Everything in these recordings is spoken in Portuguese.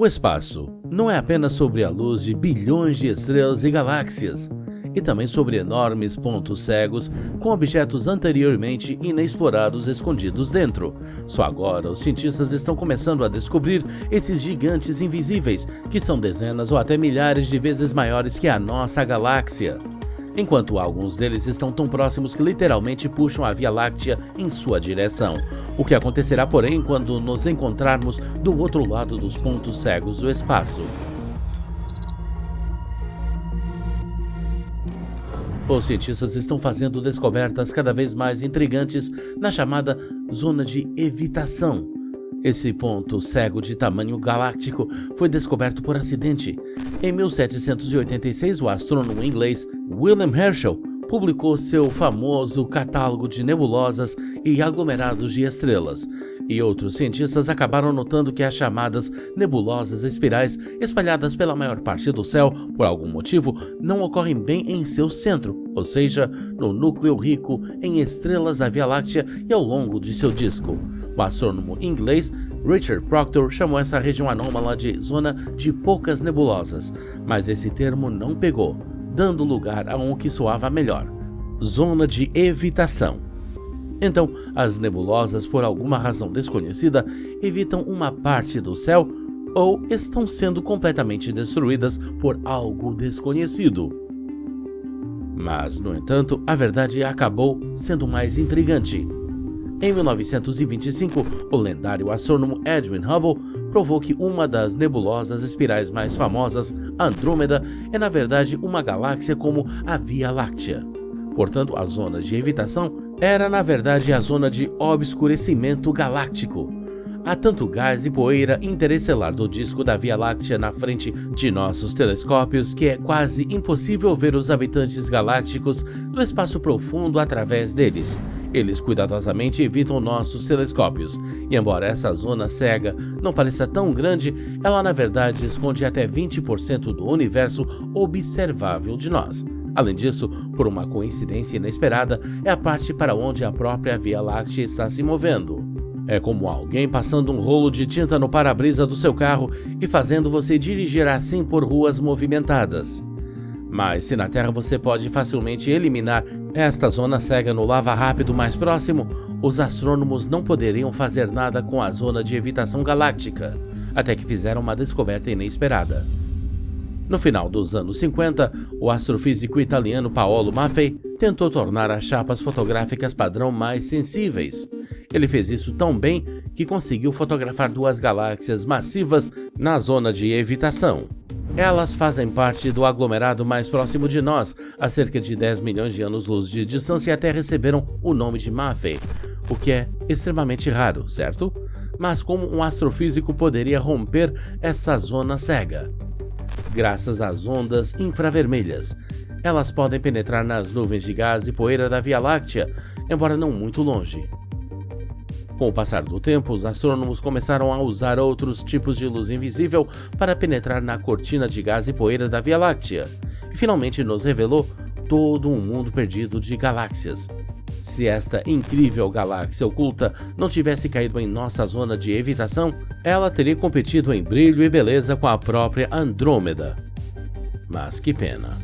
O espaço não é apenas sobre a luz de bilhões de estrelas e galáxias, e também sobre enormes pontos cegos com objetos anteriormente inexplorados escondidos dentro. Só agora os cientistas estão começando a descobrir esses gigantes invisíveis, que são dezenas ou até milhares de vezes maiores que a nossa galáxia. Enquanto alguns deles estão tão próximos que literalmente puxam a Via Láctea em sua direção. O que acontecerá, porém, quando nos encontrarmos do outro lado dos pontos cegos do espaço? Os cientistas estão fazendo descobertas cada vez mais intrigantes na chamada zona de evitação. Esse ponto cego de tamanho galáctico foi descoberto por acidente. Em 1786, o astrônomo inglês William Herschel publicou seu famoso catálogo de nebulosas e aglomerados de estrelas, e outros cientistas acabaram notando que as chamadas nebulosas espirais, espalhadas pela maior parte do céu, por algum motivo, não ocorrem bem em seu centro, ou seja, no núcleo rico em estrelas da Via Láctea e ao longo de seu disco. O astrônomo inglês Richard Proctor chamou essa região anômala de zona de poucas nebulosas, mas esse termo não pegou, dando lugar a um que soava melhor: zona de evitação. Então, as nebulosas, por alguma razão desconhecida, evitam uma parte do céu ou estão sendo completamente destruídas por algo desconhecido. Mas, no entanto, a verdade acabou sendo mais intrigante. Em 1925, o lendário astrônomo Edwin Hubble provou que uma das nebulosas espirais mais famosas, Andrômeda, é na verdade uma galáxia como a Via Láctea. Portanto, a zona de evitação era na verdade a zona de obscurecimento galáctico. Há tanto gás e poeira interestelar do disco da Via Láctea na frente de nossos telescópios que é quase impossível ver os habitantes galácticos do espaço profundo através deles. Eles cuidadosamente evitam nossos telescópios, e embora essa zona cega não pareça tão grande, ela na verdade esconde até 20% do universo observável de nós. Além disso, por uma coincidência inesperada, é a parte para onde a própria Via Láctea está se movendo. É como alguém passando um rolo de tinta no para-brisa do seu carro e fazendo você dirigir assim por ruas movimentadas. Mas se na Terra você pode facilmente eliminar esta zona cega no lava-rápido mais próximo, os astrônomos não poderiam fazer nada com a zona de evitação galáctica, até que fizeram uma descoberta inesperada. No final dos anos 50, o astrofísico italiano Paolo Maffei tentou tornar as chapas fotográficas padrão mais sensíveis. Ele fez isso tão bem que conseguiu fotografar duas galáxias massivas na zona de evitação. Elas fazem parte do aglomerado mais próximo de nós, a cerca de 10 milhões de anos-luz de distância, e até receberam o nome de Maffei, o que é extremamente raro, certo? Mas como um astrofísico poderia romper essa zona cega? Graças às ondas infravermelhas. Elas podem penetrar nas nuvens de gás e poeira da Via Láctea, embora não muito longe. Com o passar do tempo, os astrônomos começaram a usar outros tipos de luz invisível para penetrar na cortina de gás e poeira da Via Láctea, e finalmente nos revelou todo um mundo perdido de galáxias. Se esta incrível galáxia oculta não tivesse caído em nossa zona de evitação, ela teria competido em brilho e beleza com a própria Andrômeda. Mas que pena.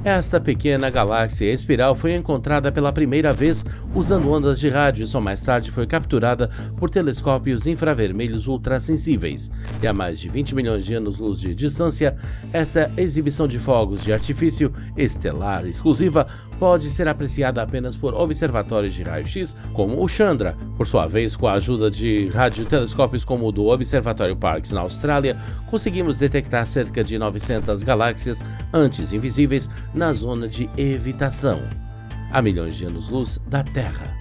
Esta pequena galáxia espiral foi encontrada pela primeira vez usando ondas de rádio e só mais tarde foi capturada por telescópios infravermelhos ultrassensíveis. E a mais de 20 milhões de anos-luz de distância, esta exibição de fogos de artifício estelar exclusiva pode ser apreciada apenas por observatórios de raio-x como o Chandra. Por sua vez, com a ajuda de radiotelescópios como o do Observatório Parkes na Austrália, conseguimos detectar cerca de 900 galáxias antes invisíveis na zona de evitação, a milhões de anos-luz da Terra.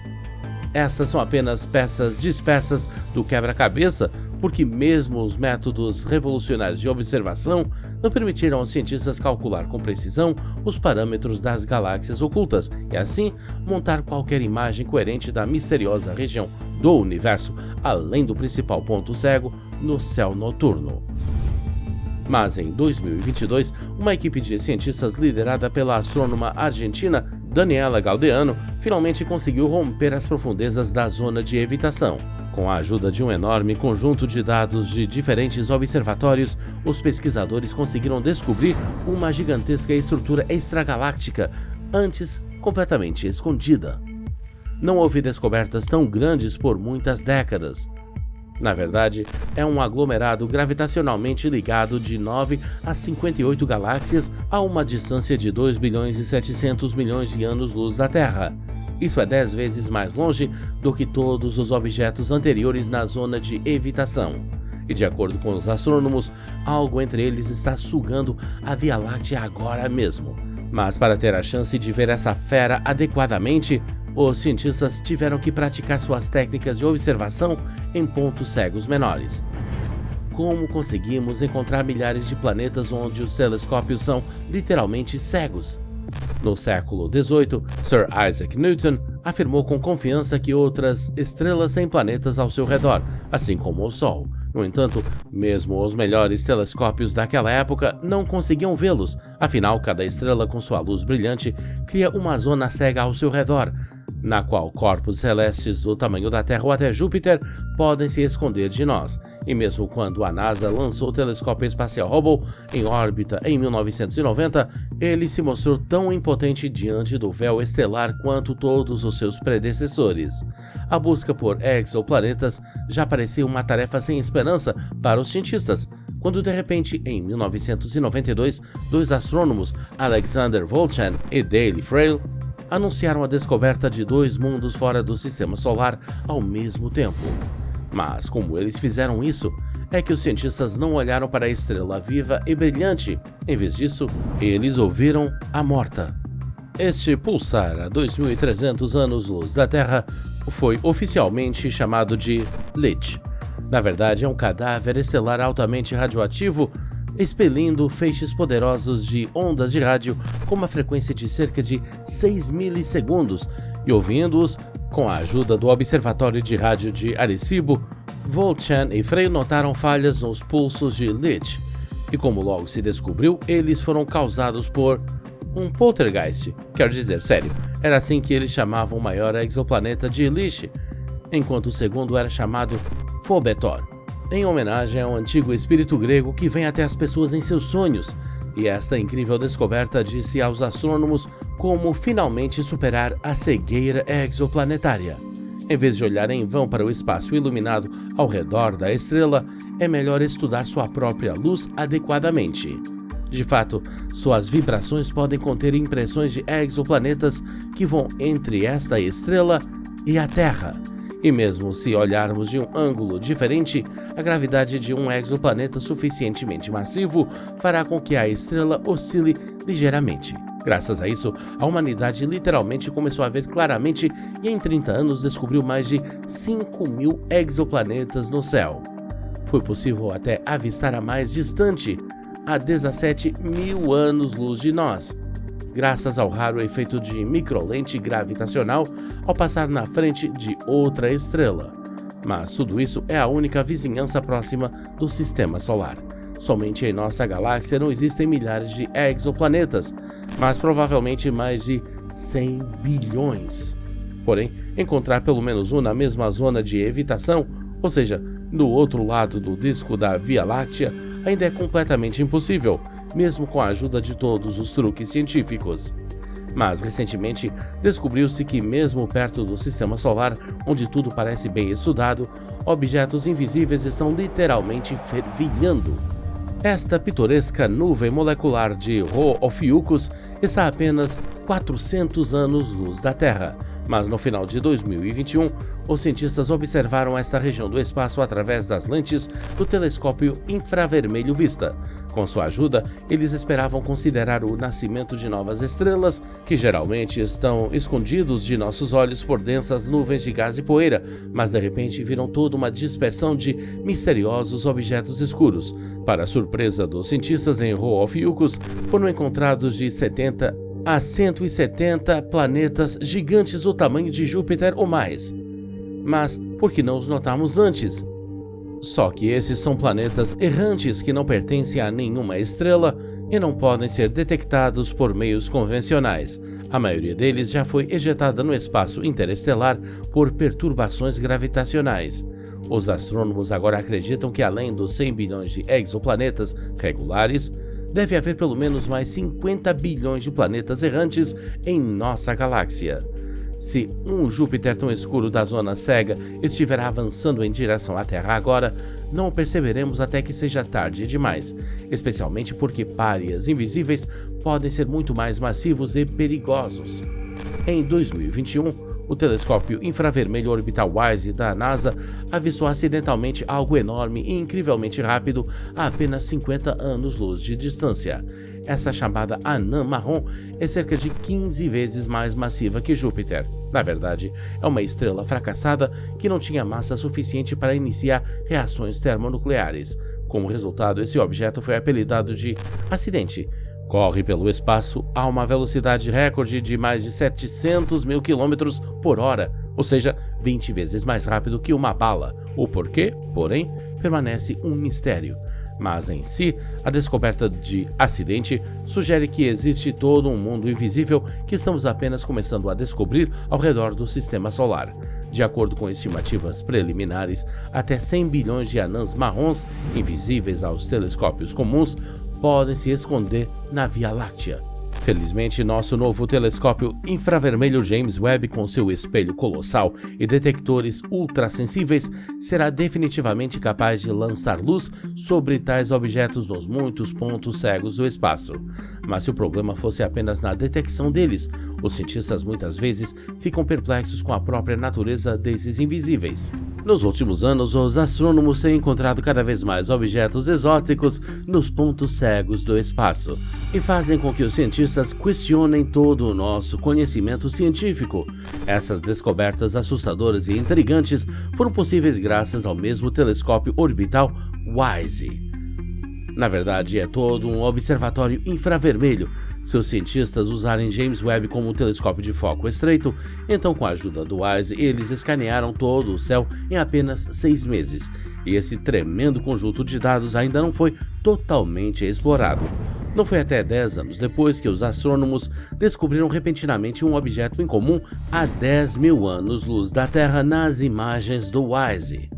Essas são apenas peças dispersas do quebra-cabeça, porque mesmo os métodos revolucionários de observação não permitiram aos cientistas calcular com precisão os parâmetros das galáxias ocultas e, assim, montar qualquer imagem coerente da misteriosa região do universo, além do principal ponto cego no céu noturno. Mas em 2022, uma equipe de cientistas liderada pela astrônoma argentina Daniela Galdeano finalmente conseguiu romper as profundezas da zona de evitação. Com a ajuda de um enorme conjunto de dados de diferentes observatórios, os pesquisadores conseguiram descobrir uma gigantesca estrutura extragaláctica, antes completamente escondida. Não houve descobertas tão grandes por muitas décadas. Na verdade, é um aglomerado gravitacionalmente ligado de 9 a 58 galáxias a uma distância de 2 bilhões e 700 milhões de anos-luz da Terra. Isso é 10 vezes mais longe do que todos os objetos anteriores na zona de evitação. E de acordo com os astrônomos, algo entre eles está sugando a Via Láctea agora mesmo. Mas para ter a chance de ver essa fera adequadamente, os cientistas tiveram que praticar suas técnicas de observação em pontos cegos menores. Como conseguimos encontrar milhares de planetas onde os telescópios são literalmente cegos? No século XVIII, Sir Isaac Newton afirmou com confiança que outras estrelas têm planetas ao seu redor, assim como o Sol. No entanto, mesmo os melhores telescópios daquela época não conseguiam vê-los, afinal, cada estrela com sua luz brilhante cria uma zona cega ao seu redor, na qual corpos celestes do tamanho da Terra ou até Júpiter podem se esconder de nós. E mesmo quando a NASA lançou o telescópio espacial Hubble em órbita em 1990, ele se mostrou tão impotente diante do véu estelar quanto todos os seus predecessores. A busca por exoplanetas já parecia uma tarefa sem esperança para os cientistas, quando de repente, em 1992, dois astrônomos, Alexander Volchan e Dale Frail, anunciaram a descoberta de dois mundos fora do Sistema Solar ao mesmo tempo. Mas como eles fizeram isso, é que os cientistas não olharam para a estrela viva e brilhante. Em vez disso, eles ouviram a morta. Este pulsar a 2.300 anos-luz da Terra foi oficialmente chamado de LICH. Na verdade, é um cadáver estelar altamente radioativo, expelindo feixes poderosos de ondas de rádio com uma frequência de cerca de 6 milissegundos, e ouvindo-os com a ajuda do Observatório de Rádio de Arecibo, Volchan e Frey notaram falhas nos pulsos de LICH, e como logo se descobriu, eles foram causados por um poltergeist, quer dizer, sério, era assim que eles chamavam o maior exoplaneta de LICH, enquanto o segundo era chamado Phobetor, em homenagem ao antigo espírito grego que vem até as pessoas em seus sonhos, e esta incrível descoberta disse aos astrônomos como finalmente superar a cegueira exoplanetária. Em vez de olhar em vão para o espaço iluminado ao redor da estrela, é melhor estudar sua própria luz adequadamente. De fato, suas vibrações podem conter impressões de exoplanetas que vão entre esta estrela e a Terra. E mesmo se olharmos de um ângulo diferente, a gravidade de um exoplaneta suficientemente massivo fará com que a estrela oscile ligeiramente. Graças a isso, a humanidade literalmente começou a ver claramente e em 30 anos descobriu mais de 5.000 exoplanetas no céu. Foi possível até avistar a mais distante, a 17.000 anos-luz de nós, graças ao raro efeito de microlente gravitacional ao passar na frente de outra estrela. Mas tudo isso é a única vizinhança próxima do Sistema Solar. Somente em nossa galáxia não existem milhares de exoplanetas, mas provavelmente mais de 100 bilhões. Porém, encontrar pelo menos um na mesma zona de evitação, ou seja, no outro lado do disco da Via Láctea, ainda é completamente impossível, mesmo com a ajuda de todos os truques científicos. Mas recentemente descobriu-se que mesmo perto do Sistema Solar, onde tudo parece bem estudado, objetos invisíveis estão literalmente fervilhando. Esta pitoresca nuvem molecular de Rho Ophiuchus está a apenas 400 anos-luz da Terra, mas no final de 2021, os cientistas observaram esta região do espaço através das lentes do telescópio infravermelho Vista. Com sua ajuda, eles esperavam considerar o nascimento de novas estrelas, que geralmente estão escondidos de nossos olhos por densas nuvens de gás e poeira, mas de repente viram toda uma dispersão de misteriosos objetos escuros. Para a surpresa dos cientistas, em Rho Ophiuchus foram encontrados de 70 a 170 planetas gigantes do tamanho de Júpiter ou mais. Mas por que não os notamos antes? Só que esses são planetas errantes que não pertencem a nenhuma estrela e não podem ser detectados por meios convencionais. A maioria deles já foi ejetada no espaço interestelar por perturbações gravitacionais. Os astrônomos agora acreditam que além dos 100 bilhões de exoplanetas regulares, deve haver pelo menos mais 50 bilhões de planetas errantes em nossa galáxia. Se um Júpiter tão escuro da zona cega estiver avançando em direção à Terra agora, não o perceberemos até que seja tarde demais, especialmente porque párias invisíveis podem ser muito mais massivos e perigosos. Em 2021, o telescópio infravermelho orbital WISE da NASA avistou acidentalmente algo enorme e incrivelmente rápido a apenas 50 anos-luz de distância. Essa chamada anã marrom é cerca de 15 vezes mais massiva que Júpiter. Na verdade, é uma estrela fracassada que não tinha massa suficiente para iniciar reações termonucleares. Como resultado, esse objeto foi apelidado de acidente. Corre pelo espaço a uma velocidade recorde de mais de 700 mil quilômetros por hora, ou seja, 20 vezes mais rápido que uma bala. O porquê, porém, permanece um mistério. Mas em si, a descoberta de acidente sugere que existe todo um mundo invisível que estamos apenas começando a descobrir ao redor do sistema solar. De acordo com estimativas preliminares, até 100 bilhões de anãs marrons, invisíveis aos telescópios comuns, podem se esconder na Via Láctea. Felizmente, nosso novo telescópio infravermelho James Webb, com seu espelho colossal e detectores ultrassensíveis, será definitivamente capaz de lançar luz sobre tais objetos nos muitos pontos cegos do espaço. Mas se o problema fosse apenas na detecção deles, os cientistas muitas vezes ficam perplexos com a própria natureza desses invisíveis. Nos últimos anos, os astrônomos têm encontrado cada vez mais objetos exóticos nos pontos cegos do espaço e fazem com que os cientistas questionem todo o nosso conhecimento científico. Essas descobertas assustadoras e intrigantes foram possíveis graças ao mesmo telescópio orbital WISE. Na verdade, é todo um observatório infravermelho. Se os cientistas usarem James Webb como um telescópio de foco estreito, então com a ajuda do WISE eles escanearam todo o céu em apenas 6 meses. E esse tremendo conjunto de dados ainda não foi totalmente explorado. Não foi até 10 anos depois que os astrônomos descobriram repentinamente um objeto incomum a 10 mil anos-luz da Terra nas imagens do WISE.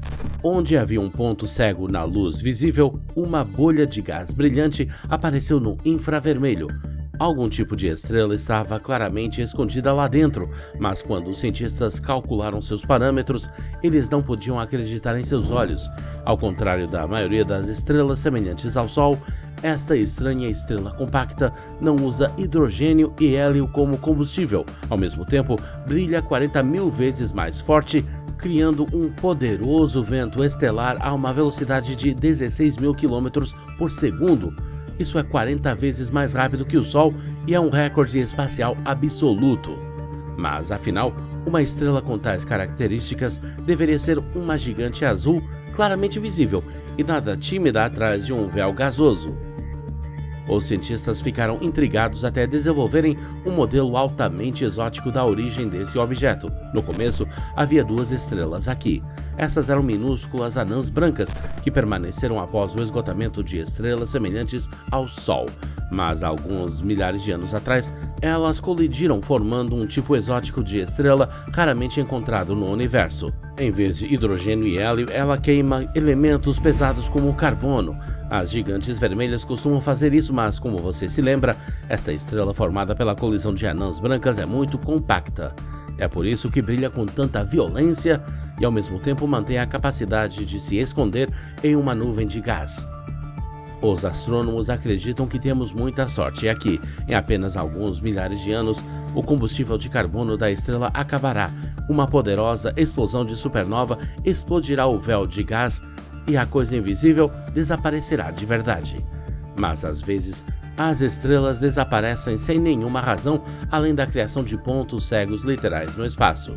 Onde havia um ponto cego na luz visível, uma bolha de gás brilhante apareceu no infravermelho. Algum tipo de estrela estava claramente escondida lá dentro, mas quando os cientistas calcularam seus parâmetros, eles não podiam acreditar em seus olhos. Ao contrário da maioria das estrelas semelhantes ao Sol, esta estranha estrela compacta não usa hidrogênio e hélio como combustível. Ao mesmo tempo, brilha 40 mil vezes mais forte, criando um poderoso vento estelar a uma velocidade de 16 mil quilômetros por segundo. Isso é 40 vezes mais rápido que o Sol e é um recorde espacial absoluto. Mas, afinal, uma estrela com tais características deveria ser uma gigante azul claramente visível e nada tímida atrás de um véu gasoso. Os cientistas ficaram intrigados até desenvolverem um modelo altamente exótico da origem desse objeto. No começo, havia 2 estrelas aqui. Essas eram minúsculas anãs brancas que permaneceram após o esgotamento de estrelas semelhantes ao Sol. Mas alguns milhares de anos atrás, elas colidiram formando um tipo exótico de estrela raramente encontrado no universo. Em vez de hidrogênio e hélio, ela queima elementos pesados como o carbono. As gigantes vermelhas costumam fazer isso, mas como você se lembra, esta estrela formada pela colisão de anãs brancas é muito compacta. É por isso que brilha com tanta violência e ao mesmo tempo mantém a capacidade de se esconder em uma nuvem de gás. Os astrônomos acreditam que temos muita sorte e que, em apenas alguns milhares de anos, o combustível de carbono da estrela acabará. Uma poderosa explosão de supernova explodirá o véu de gás e a coisa invisível desaparecerá de verdade. Mas às vezes, as estrelas desaparecem sem nenhuma razão além da criação de pontos cegos literais no espaço.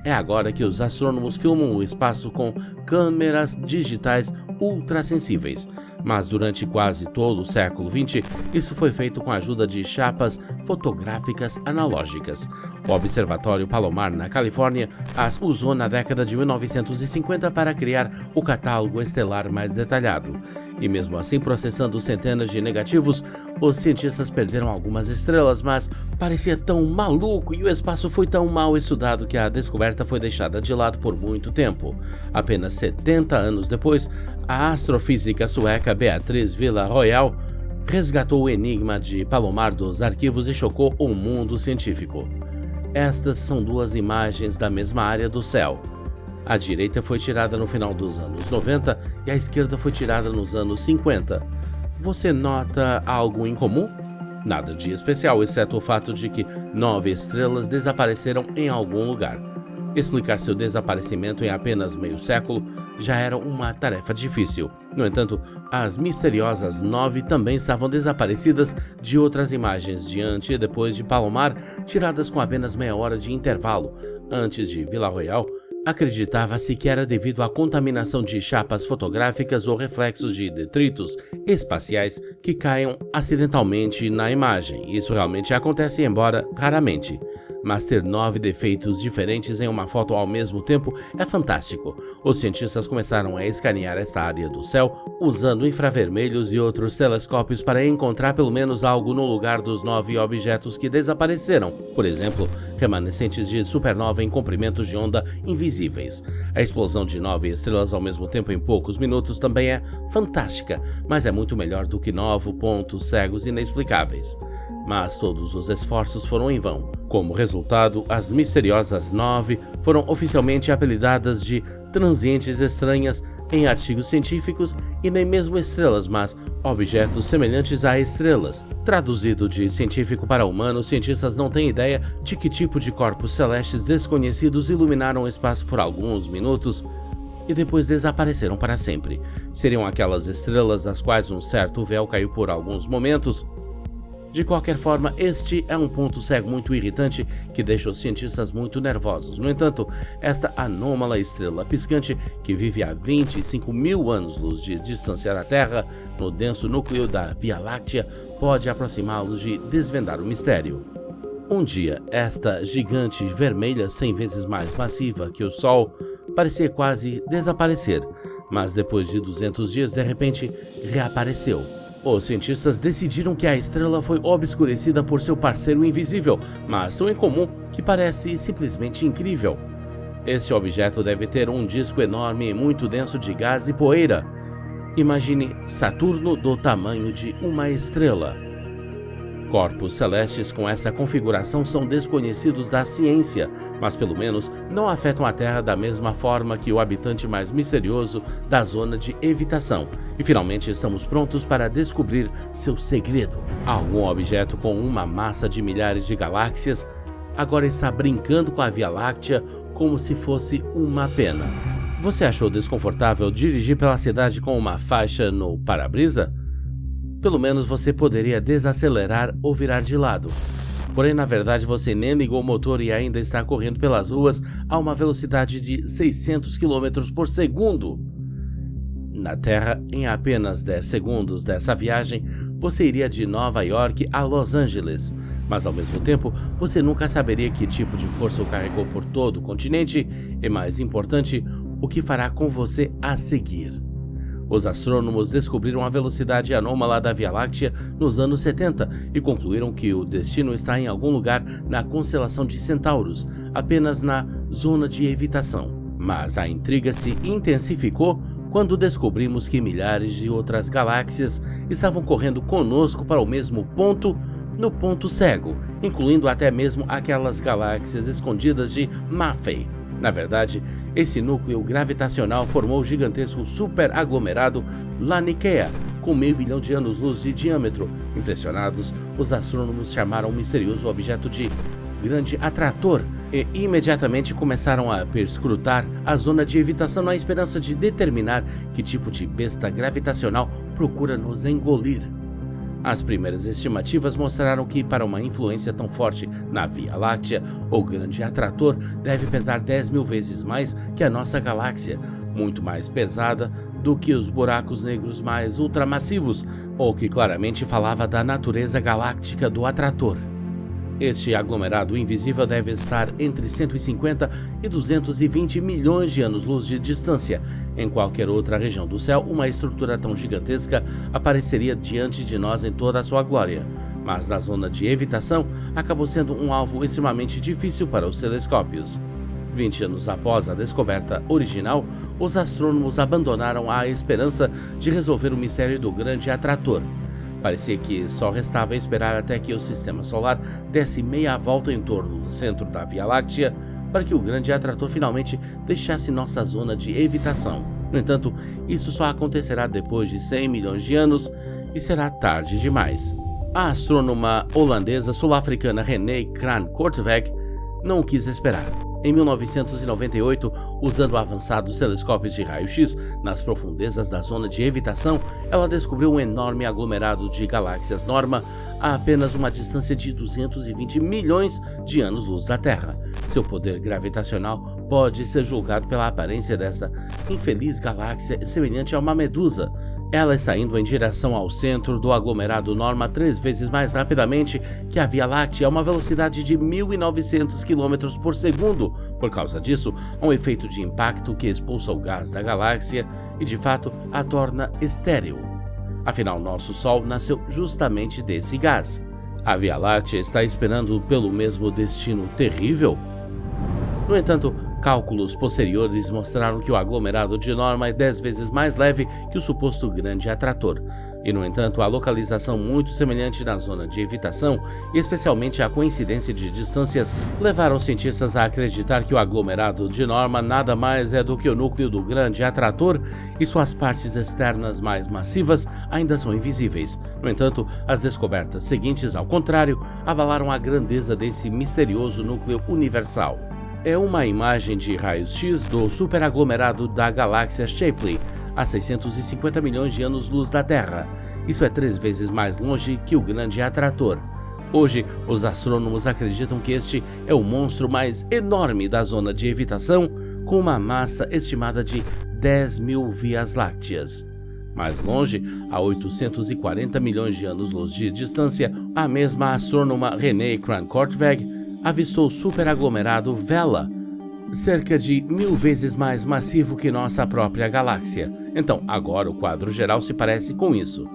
É agora que os astrônomos filmam o espaço com câmeras digitais ultrassensíveis. Mas durante quase todo o século XX, isso foi feito com a ajuda de chapas fotográficas analógicas. O Observatório Palomar, na Califórnia, as usou na década de 1950 para criar o catálogo estelar mais detalhado. E mesmo assim, processando centenas de negativos, os cientistas perderam algumas estrelas, mas parecia tão maluco e o espaço foi tão mal estudado que a descoberta foi deixada de lado por muito tempo. Apenas 70 anos depois, a astrofísica sueca Beatriz Villarroel resgatou o enigma de Palomar dos arquivos e chocou o mundo científico. Estas são duas imagens da mesma área do céu. A direita foi tirada no final dos anos 90 e a esquerda foi tirada nos anos 50. Você nota algo em comum? Nada de especial, exceto o fato de que 9 estrelas desapareceram em algum lugar. Explicar seu desaparecimento em apenas meio século já era uma tarefa difícil. No entanto, as misteriosas 9 também estavam desaparecidas de outras imagens de antes e depois de Palomar, tiradas com apenas meia hora de intervalo. Antes de Villarroel, acreditava-se que era devido à contaminação de chapas fotográficas ou reflexos de detritos espaciais que caiam acidentalmente na imagem. Isso realmente acontece, embora raramente. Mas ter 9 defeitos diferentes em uma foto ao mesmo tempo é fantástico. Os cientistas começaram a escanear esta área do céu usando infravermelhos e outros telescópios para encontrar pelo menos algo no lugar dos 9 objetos que desapareceram. Por exemplo, remanescentes de supernova em comprimentos de onda invisíveis. A explosão de 9 estrelas ao mesmo tempo em poucos minutos também é fantástica, mas é muito melhor do que 9 pontos cegos inexplicáveis. Mas todos os esforços foram em vão. Como resultado, as misteriosas 9 foram oficialmente apelidadas de transientes estranhas em artigos científicos e nem mesmo estrelas, mas objetos semelhantes a estrelas. Traduzido de científico para humano, cientistas não têm ideia de que tipo de corpos celestes desconhecidos iluminaram o espaço por alguns minutos e depois desapareceram para sempre. Seriam aquelas estrelas das quais um certo véu caiu por alguns momentos? De qualquer forma, este é um ponto cego muito irritante que deixa os cientistas muito nervosos. No entanto, esta anômala estrela piscante, que vive a 25 mil anos-luz de distância da Terra, no denso núcleo da Via Láctea, pode aproximá-los de desvendar o mistério. Um dia, esta gigante vermelha 100 vezes mais massiva que o Sol parecia quase desaparecer, mas depois de 200 dias, de repente, reapareceu. Os cientistas decidiram que a estrela foi obscurecida por seu parceiro invisível, mas tão incomum que parece simplesmente incrível. Este objeto deve ter um disco enorme e muito denso de gás e poeira. Imagine Saturno do tamanho de uma estrela. Corpos celestes com essa configuração são desconhecidos da ciência, mas pelo menos não afetam a Terra da mesma forma que o habitante mais misterioso da zona de evitação. E finalmente estamos prontos para descobrir seu segredo. Algum objeto com uma massa de milhares de galáxias agora está brincando com a Via Láctea como se fosse uma pena. Você achou desconfortável dirigir pela cidade com uma faixa no para-brisa? Pelo menos você poderia desacelerar ou virar de lado. Porém, na verdade, você nem ligou o motor e ainda está correndo pelas ruas a uma velocidade de 600 km por segundo. Na Terra, em apenas 10 segundos dessa viagem, você iria de Nova York a Los Angeles. Mas, ao mesmo tempo, você nunca saberia que tipo de força o carregou por todo o continente e, mais importante, o que fará com você a seguir. Os astrônomos descobriram a velocidade anômala da Via Láctea nos anos 70 e concluíram que o destino está em algum lugar na constelação de Centauros, apenas na zona de evitação. Mas a intriga se intensificou quando descobrimos que milhares de outras galáxias estavam correndo conosco para o mesmo ponto, no ponto cego, incluindo até mesmo aquelas galáxias escondidas de Maffei. Na verdade, esse núcleo gravitacional formou o gigantesco superaglomerado Laniakea, com 500 milhões de anos-luz de diâmetro. Impressionados, os astrônomos chamaram o misterioso objeto de Grande Atrator e imediatamente começaram a perscrutar a zona de evitação na esperança de determinar que tipo de besta gravitacional procura nos engolir. As primeiras estimativas mostraram que, para uma influência tão forte na Via Láctea, o grande atrator deve pesar 10.000 vezes mais que a nossa galáxia, muito mais pesada do que os buracos negros mais ultramassivos, o que claramente falava da natureza galáctica do atrator. Este aglomerado invisível deve estar entre 150 e 220 milhões de anos-luz de distância. Em qualquer outra região do céu, uma estrutura tão gigantesca apareceria diante de nós em toda a sua glória. Mas na zona de evitação, acabou sendo um alvo extremamente difícil para os telescópios. 20 anos após a descoberta original, os astrônomos abandonaram a esperança de resolver o mistério do grande atrator. Parecia que só restava esperar até que o sistema solar desse meia volta em torno do centro da Via Láctea para que o grande atrator finalmente deixasse nossa zona de evitação. No entanto, isso só acontecerá depois de 100 milhões de anos e será tarde demais. A astrônoma holandesa sul-africana René Kraan-Korteweg não quis esperar. Em 1998, usando avançados telescópios de raio-x nas profundezas da zona de evitação, ela descobriu um enorme aglomerado de galáxias Norma a apenas uma distância de 220 milhões de anos-luz da Terra. Seu poder gravitacional pode ser julgado pela aparência dessa infeliz galáxia semelhante a uma medusa. Ela está indo em direção ao centro do aglomerado Norma 3 vezes mais rapidamente que a Via Láctea a uma velocidade de 1.900 km por segundo. Por causa disso, há um efeito de impacto que expulsa o gás da galáxia e, de fato, a torna estéril. Afinal, nosso Sol nasceu justamente desse gás. A Via Láctea está esperando pelo mesmo destino terrível? No entanto, cálculos posteriores mostraram que o aglomerado de Norma é 10 vezes mais leve que o suposto grande atrator. E, no entanto, a localização muito semelhante na zona de evitação, e especialmente a coincidência de distâncias, levaram cientistas a acreditar que o aglomerado de Norma nada mais é do que o núcleo do grande atrator e suas partes externas mais massivas ainda são invisíveis. No entanto, as descobertas seguintes, ao contrário, abalaram a grandeza desse misterioso núcleo universal. É uma imagem de raios-x do superaglomerado da galáxia Shapley, a 650 milhões de anos-luz da Terra. Isso é 3 vezes mais longe que o grande atrator. Hoje, os astrônomos acreditam que este é o monstro mais enorme da zona de evitação, com uma massa estimada de 10.000 vias lácteas. Mais longe, a 840 milhões de anos-luz de distância, a mesma astrônoma René Kraan-Korteweg avistou o superaglomerado Vela, cerca de 1.000 vezes mais massivo que nossa própria galáxia. Então, agora o quadro geral se parece com isso.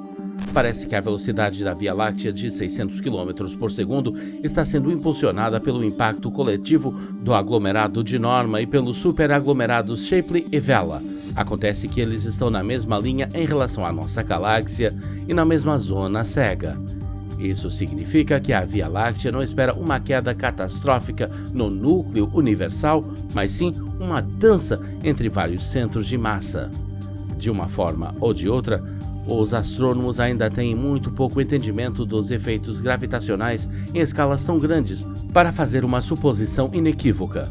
Parece que a velocidade da Via Láctea de 600 km por segundo está sendo impulsionada pelo impacto coletivo do aglomerado de Norma e pelos superaglomerados Shapley e Vela. Acontece que eles estão na mesma linha em relação à nossa galáxia e na mesma zona cega. Isso significa que a Via Láctea não espera uma queda catastrófica no núcleo universal, mas sim uma dança entre vários centros de massa. De uma forma ou de outra, os astrônomos ainda têm muito pouco entendimento dos efeitos gravitacionais em escalas tão grandes para fazer uma suposição inequívoca.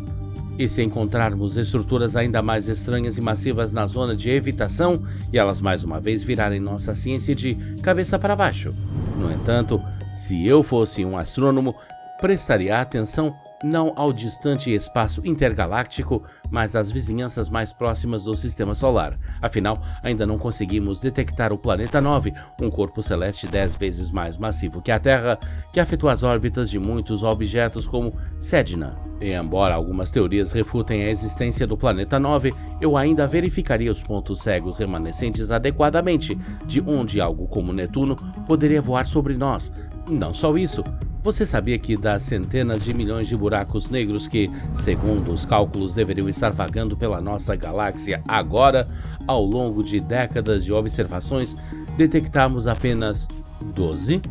E se encontrarmos estruturas ainda mais estranhas e massivas na zona de evitação, e elas mais uma vez virarem nossa ciência de cabeça para baixo? No entanto, se eu fosse um astrônomo, prestaria atenção não ao distante espaço intergaláctico, mas às vizinhanças mais próximas do Sistema Solar. Afinal, ainda não conseguimos detectar o Planeta 9, um corpo celeste 10 vezes mais massivo que a Terra, que afetou as órbitas de muitos objetos como Sedna. E embora algumas teorias refutem a existência do Planeta 9, eu ainda verificaria os pontos cegos remanescentes adequadamente, de onde algo como Netuno poderia voar sobre nós. Não só isso, você sabia que das centenas de milhões de buracos negros que, segundo os cálculos, deveriam estar vagando pela nossa galáxia agora, ao longo de décadas de observações, detectamos apenas 12?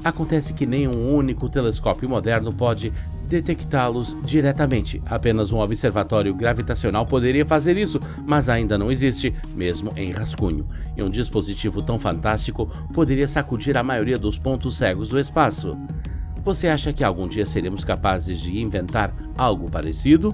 Acontece que nenhum único telescópio moderno pode detectá-los diretamente. Apenas um observatório gravitacional poderia fazer isso, mas ainda não existe, mesmo em rascunho. E um dispositivo tão fantástico poderia sacudir a maioria dos pontos cegos do espaço. Você acha que algum dia seremos capazes de inventar algo parecido?